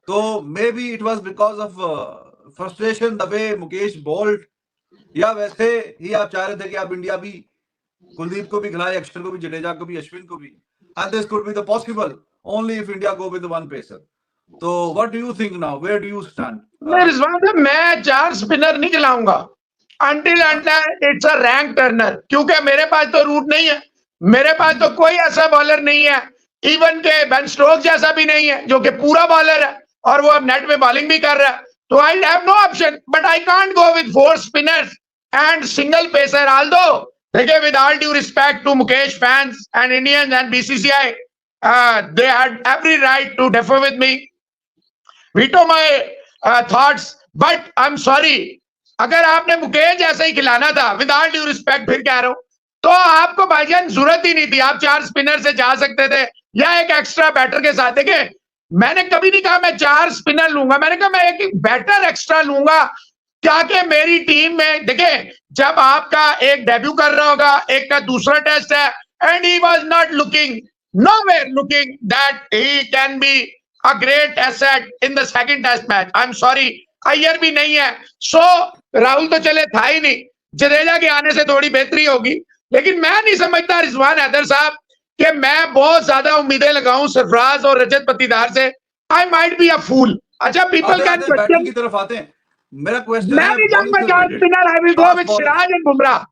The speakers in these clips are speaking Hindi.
तो may be it was because of frustration the way Mukesh bowled, या वैसे ही आप चाह रहे थे कि आप इंडिया भी कुलदीप को भी खिलाए, अक्षर को भी, जडेजा को भी, अश्विन को भी, and this could be the possible only if India go with one pacer. तो what do you think now, where do you stand? मैं 4 स्पिनर नहीं खिलाऊंगा until it's a rank turner, क्योंकि मेरे पास तो रूट नहीं है, मेरे पास तो कोई ऐसा बॉलर नहीं है, इवन के बेन स्टोक्स जैसा भी नहीं है जो कि पूरा बॉलर है और वो अब नेट में बॉलिंग भी कर रहा है. तो I have no option, but I can't go with 4 spinners and single pacer. Although देखिए, with all due respect to Mukesh fans and Indians and BCCI, they had every right to differ with me, veto my thoughts, but I'm sorry, अगर आपने मुकेश जैसे ही खिलाना था, विद ऑल ड्यू रिस्पेक्ट फिर कह रहा हूं, तो आपको भाईजान जरूरत ही नहीं थी. आप 4 स्पिनर से जा सकते थे या एक एक्स्ट्रा बैटर के साथ. देखिए, मैंने कभी नहीं कहा मैं 4 स्पिनर लूंगा, मैंने कहा मैं एक बैटर एक्स्ट्रा लूंगा ताकि मेरी टीम में, देखिए जब आपका एक डेब्यू कर रहा होगा, एक का दूसरा टेस्ट है, and he was not looking, nowhere looking that he can be a great asset in the second test match. I'm sorry, Iyer भी नहीं है, सो राहुल तो चले था ही नहीं, जडेजा के आने से थोड़ी बेहतरी होगी. लेकिन मैं नहीं समझता रिजवान हैदर साहब कि मैं बहुत ज्यादा उम्मीदें लगाऊं सरफराज और रजत पटीदार से. आई माइट बी अ फूल. अच्छा, पीपल कैन बैटिंग की तरफ आते हैं. मेरा क्वेश्चन मैं नहीं जाऊंगा 4 spinner, I will go with Siraj and Bumrah.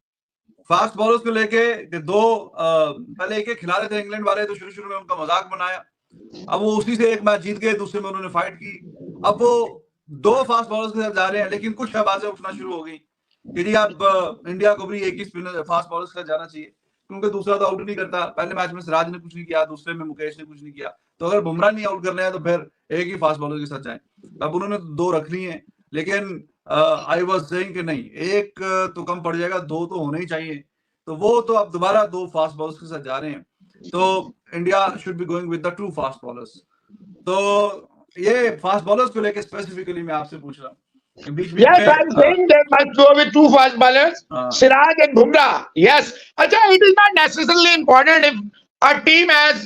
Fast bowlers को लेके दो पहले एक खिला रहे थे इंग्लैंड वाले, तो शुरू में उनका मजाक बनाया. अब वो उसी से एक मैच जीत गए, दूसरे में उन्होंने फाइट की. अब वो 2 फास्ट बॉलर्स के साथ जा रहे हैं, लेकिन कुछ आवाजें उठना शुरू हो गई कि जी आप इंडिया को भी एक ही स्पिनर फास्ट बॉलर्स के साथ जाना चाहिए, क्योंकि दूसरा तो आउट नहीं करता. पहले मैच में सिराज ने कुछ नहीं किया, दूसरे में मुकेश ने कुछ नहीं किया, तो अगर बुमराह नहीं आउट करना है तो फिर एक ही फास्ट बॉलर के साथ जाए. अब उन्होंने 2 रख ली है, लेकिन आई वाज सेइंग कि नहीं, एक तो कम पड़ जाएगा, 2 तो होने ही चाहिए. तो वो तो अब दोबारा 2 फास्ट बॉलर्स के साथ जा रहे हैं, तो India should be going with the 2 fast bowlers. तो ये फास्ट बॉलर्स को लेके स्पेसिफिकली मैं आपसे पूछ रहा हूं. Yes, I'm saying they must go with 2 fast bowlers, Siraj and Bumrah. Yes. Acha, it is not necessarily important if a team has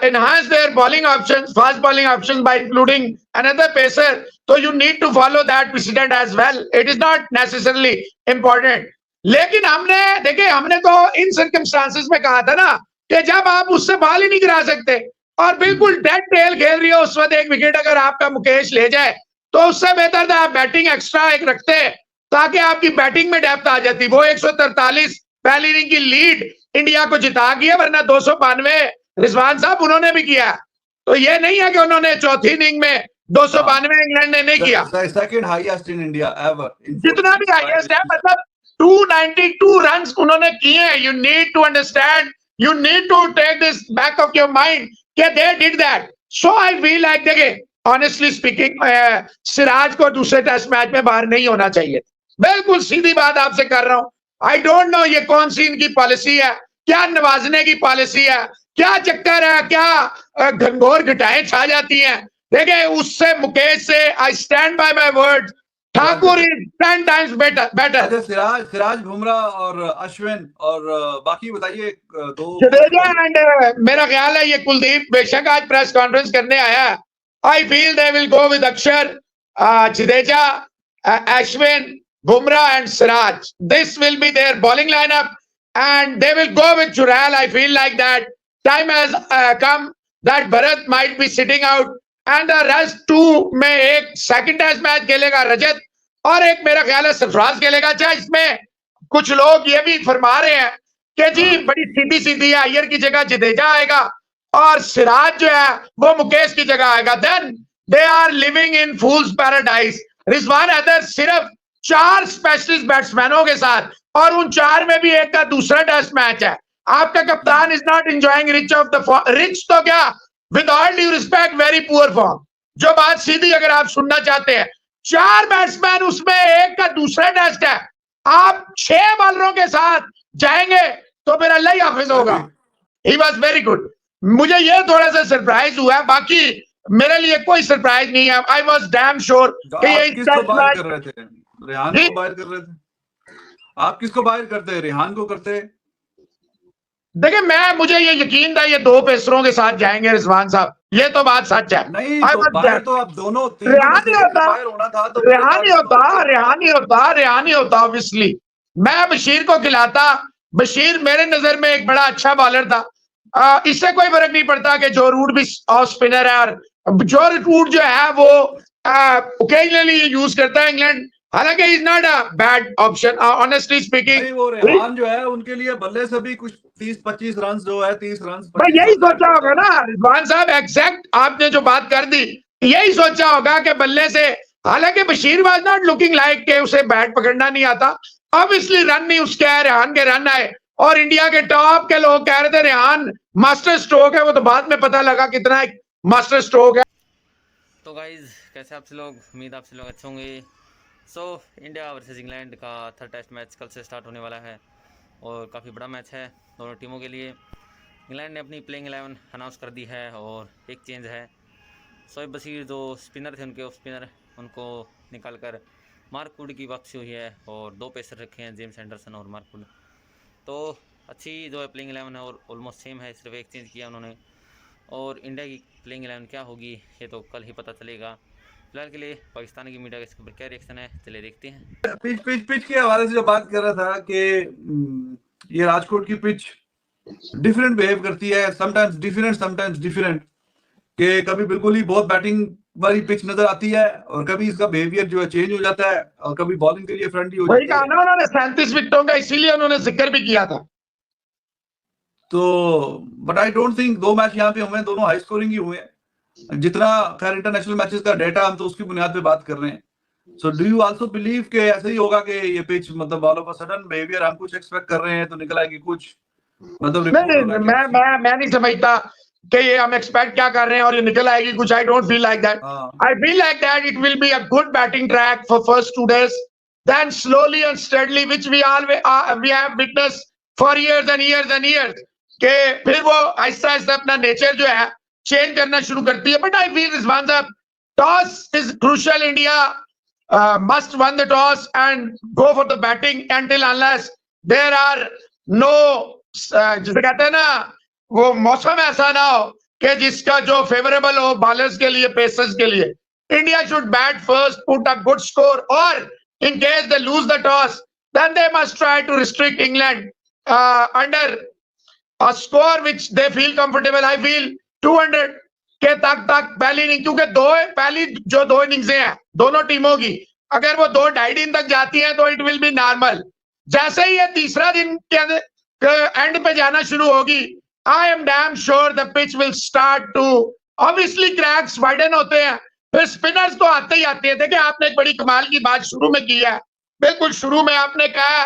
enhanced their bowling options, fast bowling options by including another pacer. So you need to follow that precedent as well. It is not necessarily important. लेकिन हमने तो इन सर्कमस्टांसेस में कहा था ना कि जब आप उससे बॉल ही नहीं गिरा सकते और बिल्कुल डेड टेल खेल रही हो, उस वक्त एक विकेट अगर आपका मुकेश ले जाए तो उससे बेहतर था आप बैटिंग एक्स्ट्रा एक रखते ताकि आपकी बैटिंग में डेप्थ आ जाती. वो 143 पहली इनिंग की लीड इंडिया को जिता गई है, वरना 292 रिजवान साहब उन्होंने भी किया. तो ये नहीं है कि उन्होंने चौथी इनिंग में 292 इंग्लैंड ने नहीं किया. Second highest in India ever, जितना भी हाईएस्ट है, मतलब 292 रन्स उन्होंने किए हैं. You need to understand, you need to take this back of your mind कि they did that. So I feel like, देखिए ऑनेस्टली स्पीकिंग, सिराज को दूसरे टेस्ट मैच में बाहर नहीं होना चाहिए. बिल्कुल सीधी बात आपसे कर रहा हूं. आई डोंट नो ये कौन सी इनकी पॉलिसी है, क्या नवाजने की पॉलिसी है, क्या चक्कर है, क्या घनघोर घटाएं छा जाती हैं. देखिए, उससे मुकेश से I stand by my word, Thakur is 10 times better. Siraj, Bumrah और अश्विन और बाकी बताइए 2. जडेजा एंड मेरा ख्याल है ये कुलदीप बेशक आज प्रेस कॉन्फ्रेंस करने आया. I feel they will go with Akshar, Jadeja, Ashwin, Bumrah and Siraj. This will be their bowling lineup and they will go with Churel. I feel like that time has come that Bharat might be sitting out and the rest 2 में एक second test match खेलेगा रजत और एक मेरा ख्याल है सरफराज खेलेगा. अच्छा, इसमें कुछ लोग ये भी फरमा रहे हैं कि जी बड़ी सीधी सीधी है, अय्यर की जगह जडेजा आएगा और सिराज जो है वो मुकेश की जगह आएगा. Then they are living in fool's paradise. Rizwan Haider सिर्फ 4 स्पेशलिस्ट बैट्समैनों के साथ, और उन 4 में भी एक का दूसरा टेस्ट मैच है. आपका कप्तान is not enjoying rich of the rich, तो क्या, with all due respect, very poor form. जो बात सीधी अगर आप सुनना चाहते हैं, 4 बैट्समैन, उसमें एक का दूसरा टेस्ट है, आप 6 बॉलरों के साथ जाएंगे तो फिर अल्लाह ही हाफिज होगा. He was very good. मुझे ये थोड़ा सा सरप्राइज हुआ, बाकी मेरे लिए कोई सरप्राइज नहीं है. आई वॉज डैम श्योर कि ये किसको बाहर कर रहे थे, रेहान को बाहर कर रहे थे. आप किसको बाहर करते, रेहान को करते? देखिए, मुझे ये यकीन था ये 2 पेसरों के साथ जाएंगे रिजवान साहब, ये तो बात सच है। नहीं I तो was बाहर there. तो अब दोनों तीनों रेहा में से नहीं एक होता, बाहर होना था तो मेरे रेहा ख्याल नहीं से होता, तो रेहा नहीं होता, रेहा नहीं होता। ऑब्वियसली मैं बशीर को खिलाता। बशीर मेरे नजर में एक बड़ा अच्छा बॉलर था। इससे कोई फर्क नहीं पड़ता कि जो रूट भी ऑफ स्पिनर है, और जो रूट जो है वो ओकेजनली यूज करता है इंग्लैंड। हालांकि is not a bad option honestly speaking. नहीं, वो रेहान जो है उनके लिए बल्ले से भी कुछ 30-25 रन जो है, 30 रन भाई 25 यही रन ऐड सोचा करता होगा है। ना रिजवान साहब, एग्जैक्ट आपने जो बात कर दी, यही सोचा होगा कि बल्ले से। हालांकि Bashir was not looking like के उसे बैट पकड़ना नहीं आता। ऑब्वियसली रन नहीं उसके आए, रेहान के रन आए। और इंडिया के टॉप के लोग कह रहे थे रेहान मास्टर स्ट्रोक है, वो तो बाद में पता लगा कितना एक मास्टर स्ट्रोक है। तो गाइज कैसे आपसे लोग, उम्मीद आपसे लोग अच्छे होंगे। सो इंडिया वर्सेस इंग्लैंड का थर्ड टेस्ट मैच कल से स्टार्ट होने वाला है और काफ़ी बड़ा मैच है दोनों टीमों के लिए। इंग्लैंड ने अपनी प्लेइंग 11 अनाउंस कर दी है और एक चेंज है। शोएब बशीर जो स्पिनर थे उनके ऑफ स्पिनर, उनको निकाल कर मार्क वुड की वापसी हुई है और दो पेसर रखे हैं, जेम्स एंडरसन और मार्क वुड। तो अच्छी जो है प्लेइंग 11 है और ऑलमोस्ट सेम है, सिर्फ एक चेंज किया उन्होंने। और इंडिया की प्लेइंग 11 क्या होगी ये तो कल ही पता चलेगा। फिलहाल के लिए पाकिस्तान की मीडिया का इसके ऊपर क्या रिएक्शन है, चलिए देखते हैं। पिच के हवाले से जो बात कर रहा था कि ये राजकोट की पिच डिफरेंट बिहेव करती है, समटाइम्स डिफरेंट, कि कभी बिल्कुल ही बहुत बैटिंग वाली पिच नजर आती है और कभी इसका बिहेवियर जो है चेंज हो जाता है और कभी बॉलिंग के लिए फ्रेंडली हो वही जाती कहा है। ना उन्होंने 37 विकेटों का, इसीलिए उन्होंने जिक्र भी किया था। तो बट आई डोंट थिंक दो मैच यहाँ पे हुए हैं, दोनों हाई स्कोरिंग ही हुए हैं। जितना खैर इंटरनेशनल मैचेस का डेटा हम तो उसकी बुनियाद पे बात कर रहे हैं। So do you also believe कि ऐसे ही होगा कि ये पिच मतलब all of a sudden behaviour हम कुछ एक्सपेक्ट कर रहे हैं तो निकल आएगी कुछ, मतलब नहीं रिपोर्ट हो रहा नहीं, है कि किसी मैं नहीं समझता कि ये हम एक्सपेक्ट क्या कर रहे हैं और ये निकल आएगी कुछ। I don't feel like that. हाँ I feel like that it will be a good batting track for first 2 days, then slowly and steadily, which we have witnessed for years and years and years, के फिर वो आहिस्ता आहिस्ता अपना नेचर जो है चेंज करना शुरू करती है। बट आई फील रिजवान साहब, toss is crucial. India must won the toss and go for the batting until unless there are no जिसे कहते हैं ना, वो मौसम ऐसा ना हो कि जिसका जो फेवरेबल हो बॉलर्स के लिए, पेसर्स के लिए। India should bat first, put a good score, और in case they lose the toss, then they must try to restrict England under a score which they feel comfortable. I feel 200 के तक पहली इनिंग, क्योंकि पहली जो दो इनिंग्सें हैं दोनों टीमों की, अगर वो 2-2.5 दिन तक जाती हैं तो इट विल बी नॉर्मल। जैसे ही ये तीसरा दिन के एंड पे जाना शुरू होगी, I am damn sure the pitch will start to, obviously cracks widen होते हैं, फिर स्पिनर्स तो आते ही आते हैं। देखिए आपने एक बड़ी कमाल की बात शुरू में की है, बिल्कुल शुरू में आपने कहा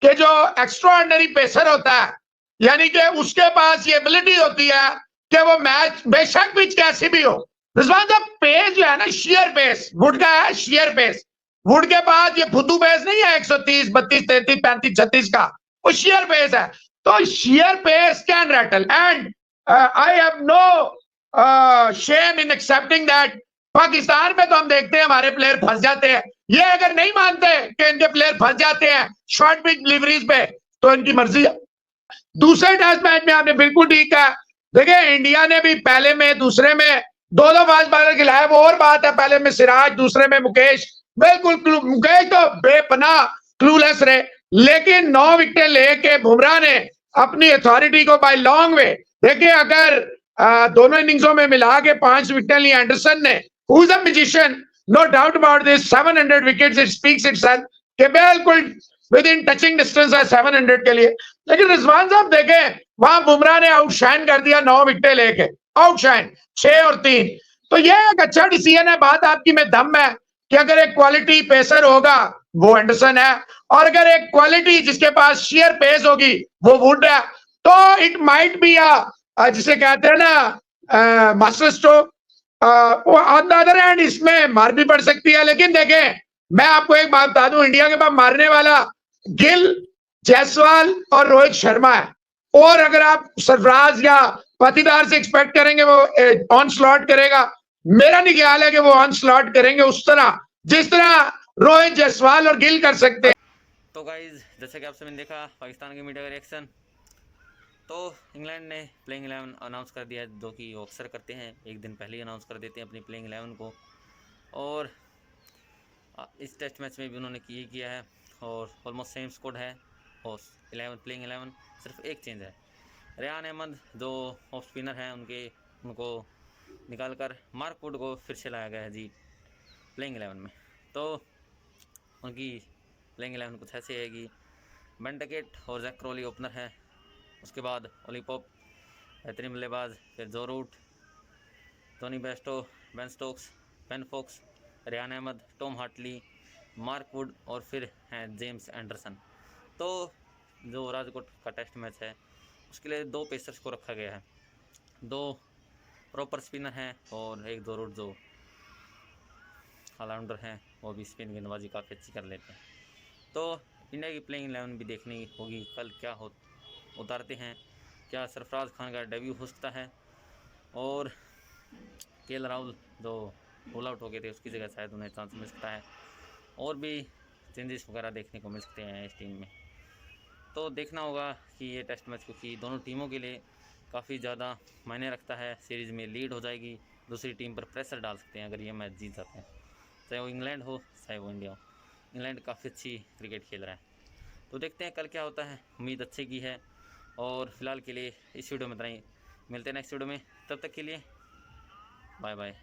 कि जो एक्स्ट्राऑर्डिनरी पेसर होता है, यानी कि उसके पास ये एबिलिटी होती है कि वो मैच बेशक पिच कैसी भी हो, रिजवान साहब पेस जो है ना, शेयर पेस वुड का है, शेयर पेस। वुड के पास ये फुद्दू पेस नहीं है 130, 32, 33, 35, 36 का, वो शेयर पेस है। तो sheer pace can rattle, and I have no shame in accepting that. Pakistan में तो हम देखते हैं हमारे प्लेयर फंस जाते हैं। ये अगर नहीं मानते कि इनके प्लेयर फंस जाते हैं शॉर्ट पिच डिलीवरीज पे, तो इनकी मर्जी है। दूसरे टेस्ट मैच में आपने बिल्कुल ठीक कहा। देखिए इंडिया ने भी पहले में दूसरे में दो फास्ट बॉलर खिलाया, वो और बात है। पहले में सिराज, दूसरे में मुकेश। बिल्कुल मुकेश तो बेपनाह क्लूलेस रहे, लेकिन 9 विकेट लेके बुमराह ने अपनी अथॉरिटी को बाय लॉन्ग वे, देखिए अगर दोनों इनिंग्सों में मिला के 5 विकेट लिए एंडरसन ने, who is a magician, no doubt about this, 700 wickets, it speaks itself कि बिल्कुल विद इन टचिंग डिस्टेंस है 700 के लिए। लेकिन रिजवान साहब देखें, वहां बुमराह ने आउटशाइन कर दिया 9 विकेट लेके, आउटशाइन 6 और 3। तो ये एक अच्छा डिसीजन है। बात आपकी में दम है कि अगर एक क्वालिटी पेसर होगा वो एंडरसन है, और अगर एक क्वालिटी जिसके पास शेयर पेस होगी वो वुड है, तो इट माइट बी जिसे कहते हैं ना master stroke. On the other hand इसमें मार भी पड़ सकती है। लेकिन देखें मैं आपको एक बात बता दूं, इंडिया के पास मारने वाला गिल, जायसवाल और रोहित शर्मा है, और अगर आप सरफराज या पाटीदार से एक्सपेक्ट करेंगे वो ऑन स्लॉट करेगा, मेरा नहीं ख्याल है कि वो ऑन स्लॉट करेंगे उस तरह जिस तरह रोहित, जायसवाल और गिल कर सकते हैं। तो गाइज जैसे कि आप सबने देखा पाकिस्तान की मीडिया का रिएक्शन, तो इंग्लैंड ने प्लेइंग 11 अनाउंस कर दिया है, जो कि वो अक्सर करते हैं, एक दिन पहले ही अनाउंस कर देते हैं अपनी प्लेइंग 11 को। और इस टेस्ट मैच में भी उन्होंने किया है और ऑलमोस्ट सेम स्क्वाड है और 11 प्लेइंग 11, सिर्फ एक चेंज है। रेयान अहमद जो ऑफ स्पिनर हैं उनको निकालकर मार्क वुड को फिर से लाया गया है जी प्लेइंग 11 में। तो उनकी प्लेइंग 11 कुछ ऐसे है कि बेन डकेट और जैक क्रॉली ओपनर है, उसके बाद ओली पॉप बेहतरीन बल्लेबाज, फिर Joe Root, Tony Bairstow, Ben Stokes, Ben Foakes, Rehan Ahmed, Tom Hartley, Mark Wood और फिर हैं जेम्स एंडरसन। तो जो राजकोट का टेस्ट मैच है उसके लिए 2 पेसर्स को रखा गया है, 2 प्रॉपर स्पिनर हैं और एक 2 रूट जो ऑलराउंडर हैं, वो भी स्पिन गेंदबाजी काफ़ी अच्छी कर लेते हैं। तो इंडिया की प्लेइंग 11 भी देखनी होगी कल क्या उतारते हैं, क्या सरफराज खान का डेब्यू हो सकता है और केएल राहुल जो रोल आउट हो गए थे उसकी जगह शायद उन्हें चांस मिल सकता है, और भी चेंजेस वगैरह देखने को मिल सकते हैं इस टीम में। तो देखना होगा कि ये टेस्ट मैच, क्योंकि दोनों टीमों के लिए काफ़ी ज़्यादा मायने रखता है, सीरीज़ में लीड हो जाएगी, दूसरी टीम पर प्रेशर डाल सकते हैं अगर ये मैच जीत जाते हैं, चाहे वो इंग्लैंड हो चाहे वो इंडिया हो। इंग्लैंड काफ़ी अच्छी क्रिकेट खेल रहा है, तो देखते हैं कल क्या होता है, उम्मीद अच्छे की है। और फिलहाल के लिए इस वीडियो में इतना ही, मिलते हैं नेक्स्ट वीडियो में, तब तक के लिए बाय बाय।